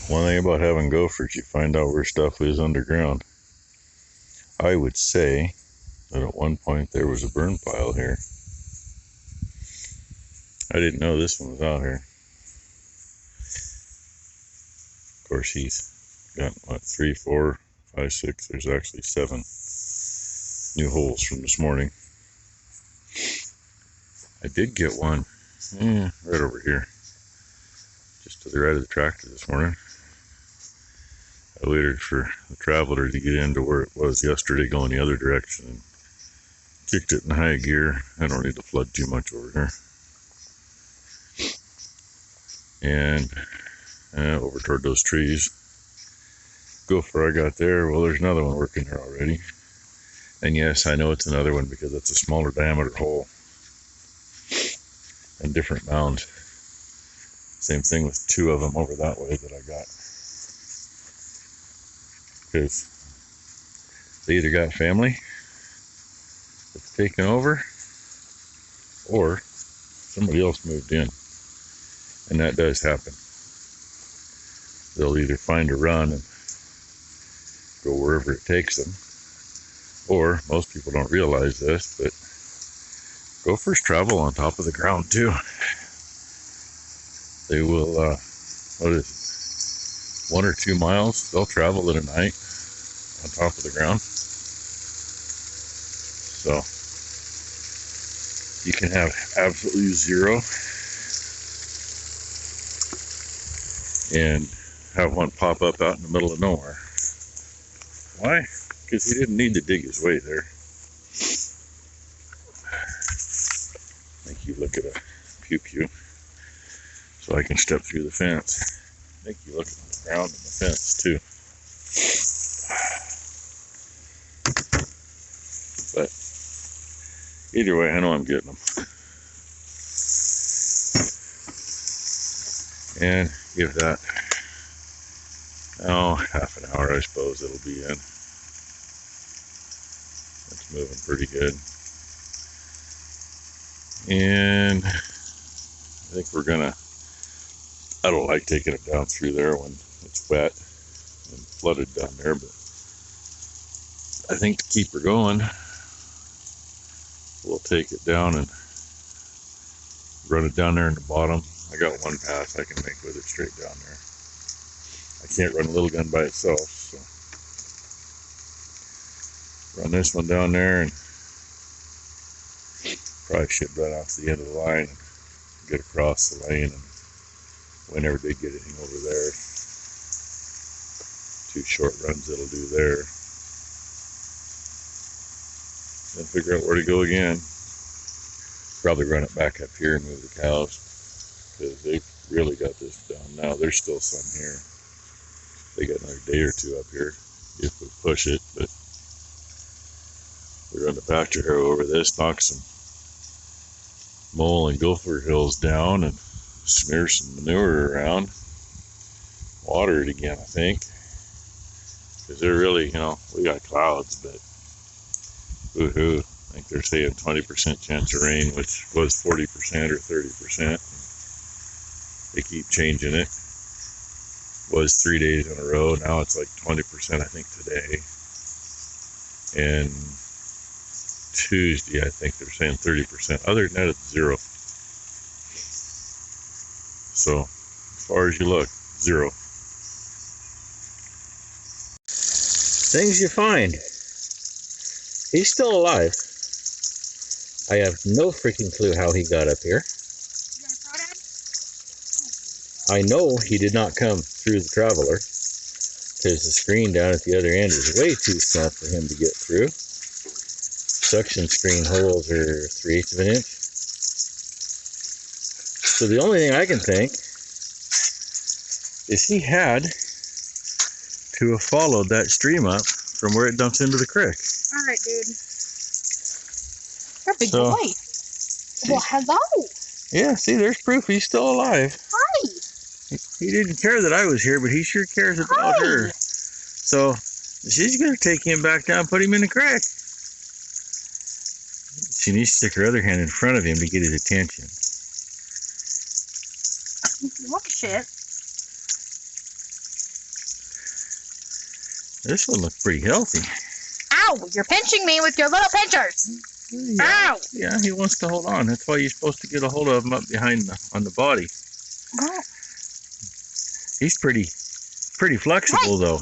One thing about having gophers, you find out where stuff is underground. I would say that at one point there was a burn pile here. I didn't know this one was out here. Of course, he's got, what, 3, 4, 5, 6. There's actually 7 new holes from this morning. I did get one right over here, just to the right of the tractor this morning. I waited for the traveler to get into where it was yesterday going the other direction and kicked it in high gear. I don't need to flood too much over here. And over toward those trees. Gopher I got there, well, there's another one working there already. And yes, I know it's another one because it's a smaller diameter hole and different mound. Same thing with 2 of them over that way that I got. Because they either got family that's taken over or somebody else moved in. And that does happen. They'll either find a run and go wherever it takes them, or most people don't realize this, but gophers travel on top of the ground too. They will, 1 or 2 miles, they'll travel in a night on top of the ground. So you can have absolutely 0 and have one pop up out in the middle of nowhere. Why? Because he didn't need to dig his way there. I think you look at a pew-pew so I can step through the fence. I think you look at the ground and the fence too. But either way, I know I'm getting them. And give that, half an hour, I suppose it'll be in. It's moving pretty good. And I think we're gonna, I don't like taking it down through there when it's wet and flooded down there, but I think to keep her going, we'll take it down and run it down there in the bottom. I got one pass I can make with it straight down there. I can't run a little gun by itself, so run this one down there and probably ship that out to the end of the line and get across the lane, and whenever they get anything over there, 2 short runs it'll do there. Then figure out where to go again. Probably run it back up here and move the cows, because they've really got this down now. There's still some here. They got another day or 2 up here if we push it, but we run the pasture harrow over this, knock some mole and gopher hills down and smear some manure around, water it again, I think, because they're really, we got clouds, but woohoo, I think they're saying 20% chance of rain, which was 40% or 30%. They keep changing it. Was 3 days in a row, now it's like 20% I think today, and Tuesday I think they're saying 30%. Other than that, it's 0. So as far as you look, 0. Things you find. He's still alive. I have no freaking clue how he got up here. I know he did not come through the traveler, because the screen down at the other end is way too small for him to get through. Suction screen holes are 3/8 of an inch. So the only thing I can think is he had to have followed that stream up from where it dumps into the creek. Alright, dude. You're a big boy. Well, hello. Yeah, see, there's proof he's still alive. Hi. He didn't care that I was here, but he sure cares about her. So she's going to take him back down and put him in the creek. She needs to stick her other hand in front of him to get his attention. What shit? This one looks pretty healthy. Ow! You're pinching me with your little pinchers. Yeah. Ow! Yeah, he wants to hold on. That's why you're supposed to get a hold of him up behind on the body. Oh. He's pretty flexible though.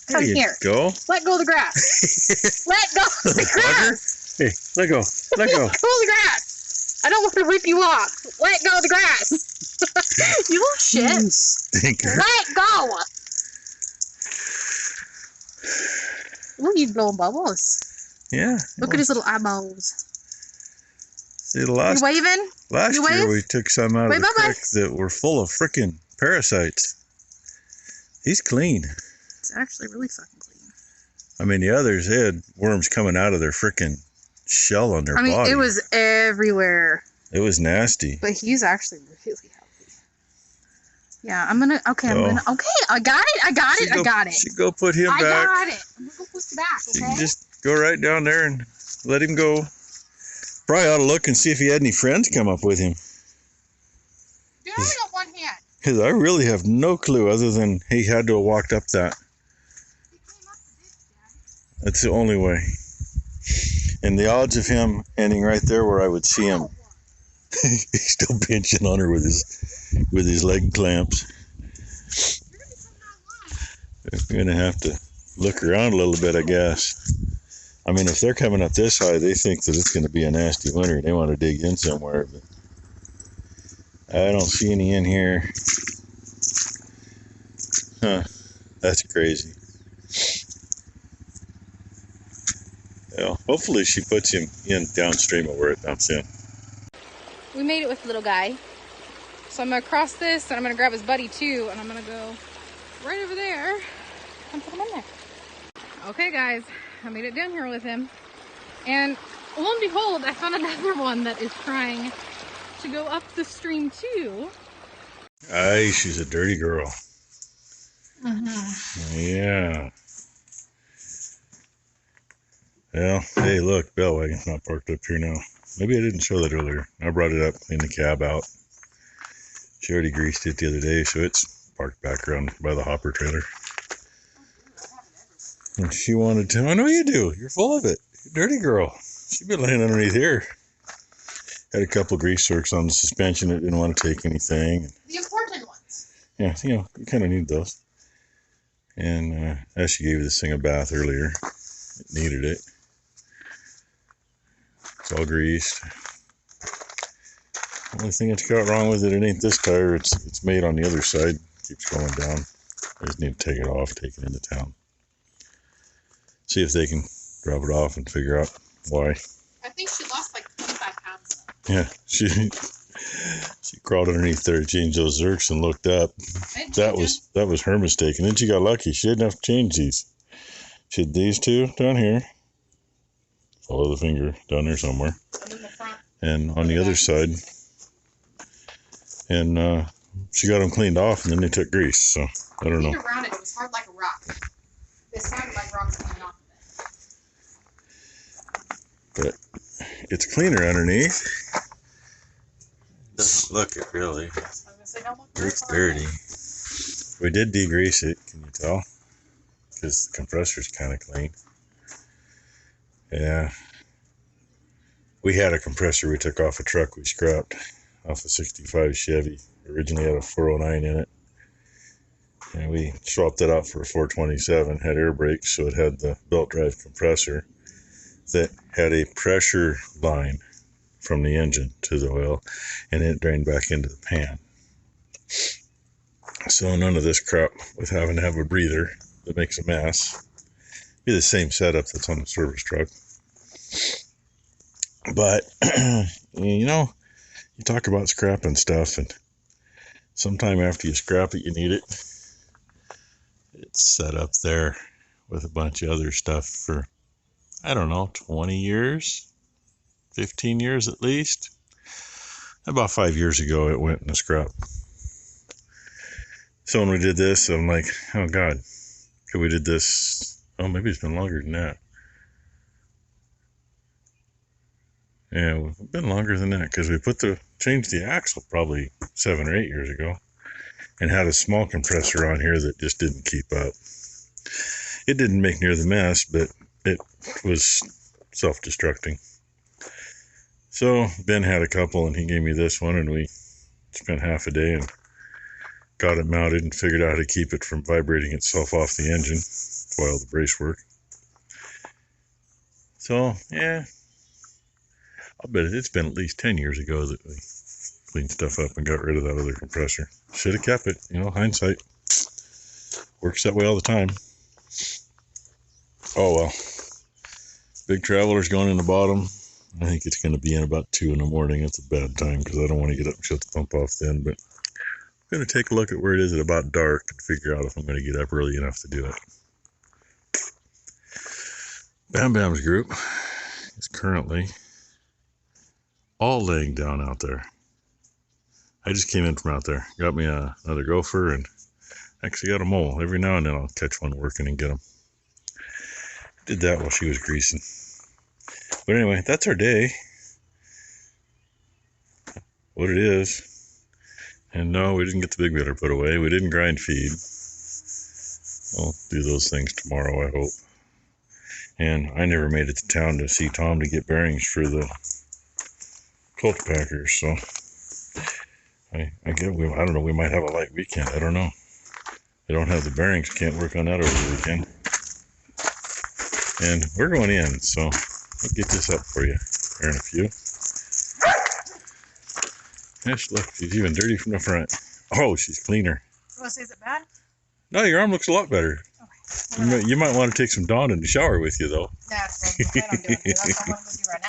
There Come here. Go. Let go of the grass. Let go of the grass. Hey, let go. Let go. Let go of the grass. I don't want to rip you off. Let go of the grass. You little shit. Stinker. Let go. Ooh, he's blowing bubbles. Yeah. Look at his little eyeballs. See, last You waving? year we took some out of the Bye-bye. creek that were full of frickin' parasites. He's clean. It's actually really fucking clean. I mean, the others had worms coming out of their frickin' shell on their body. It was everywhere. It was nasty. But he's actually really healthy. Yeah, I'm gonna, okay, I got it. Should go put him back. I got it. I'm gonna go put you back, You okay? can just go right down there and let him go. Probably ought to look and see if he had any friends come up with him. Do it on one hand. Because I really have no clue other than he had to have walked up that. He came up the ditch, Dad. That's the only way. And the odds of him ending right there where I would see him. He's still pinching on her with his leg clamps. We're gonna have to look around a little bit, I guess. I mean, if they're coming up this high, they think that it's going to be a nasty winter. They want to dig in somewhere, but I don't see any in here. Huh? That's crazy. Well, hopefully she puts him in downstream of where it dumps in. We made it with the little guy. So I'm going to cross this and I'm going to grab his buddy too. And I'm going to go right over there and put him in there. Okay, guys. I made it down here with him. And lo and behold, I found another one that is trying to go up the stream too. Aye, she's a dirty girl. Yeah. Well, hey, look, Bell Wagon's not parked up here now. Maybe I didn't show that earlier. I brought it up, cleaned the cab out. She already greased it the other day, so it's parked back around by the hopper trailer. And she wanted to, I know you do. You're full of it. You're a dirty girl. She'd been laying underneath here. Had a couple grease works on the suspension that didn't want to take anything. The important ones. Yeah, you know, you kind of need those. And as she gave this thing a bath earlier, it needed it. It's all greased. Only thing that's got wrong with it, it ain't this tire. It's made on the other side. Keeps going down. I just need to take it off, take it into town. See if they can drop it off and figure out why. I think she lost like 25 pounds. Yeah, she crawled underneath there to change those zerks and looked up. That was her mistake. And then she got lucky. She didn't have to change these. She had these two down here. Follow the finger down there somewhere. And then the front. And on the other side. And she got them cleaned off and then they took grease. So I don't know. Around it was hard like a rock. It sounded like rocks coming off of it. But it's cleaner underneath. Doesn't look it really. I was gonna say, don't look very It's far dirty. away. We did degrease it, can you tell? Because the compressor's kind of clean. Yeah. We had a compressor we took off a truck we scrapped off a 65 Chevy. Originally had a 409 in it. And we swapped it out for a 427. Had air brakes, so it had the belt drive compressor that had a pressure line from the engine to the oil, and it drained back into the pan. So none of this crap with having to have a breather that makes a mess. Be the same setup that's on the service truck. But, you know, you talk about scrapping stuff, and sometime after you scrap it, you need it. It's set up there with a bunch of other stuff for, I don't know, 20 years, 15 years at least. About 5 years ago, it went in the scrap. So when we did this, I'm like, oh God, okay, we did this, oh, maybe it's been longer than that. Yeah, it's been longer than that because we changed the axle probably 7 or 8 years ago. and had a small compressor on here that just didn't keep up. It didn't make near the mess, but it was self-destructing. So Ben had a couple, and he gave me this one, and we spent half a day and got it mounted and figured out how to keep it from vibrating itself off the engine while the brace worked. So, yeah, I'll bet it's been at least 10 years ago that we cleaned stuff up and got rid of that other compressor. Should have kept it, you know, hindsight. Works that way all the time. Oh well. Big Traveler's going in the bottom. I think it's going to be in about 2 in the morning. It's a bad time because I don't want to get up and shut the pump off then, but I'm going to take a look at where it is at about dark and figure out if I'm going to get up early enough to do it. Bam Bam's group is currently all laying down out there. I just came in from out there. Got me another gopher and actually got a mole. Every now and then I'll catch one working and get them. Did that while she was greasing. But anyway, that's our day. What it is. And no, we didn't get the big baler put away. We didn't grind feed. I'll do those things tomorrow, I hope. And I never made it to town to see Tom to get bearings for the cultipackers, so I don't know, we might have a light weekend. I don't know. They don't have the bearings, can't work on that over the weekend. And we're going in, so I'll get this up for you here in a few. Yes, look, she's even dirty from the front. Oh, she's cleaner. Oh, so is it bad? No, your arm looks a lot better. Okay. You might want to take some Dawn in the shower with you, though. Nah, I don't do it. That's what I'm going to do right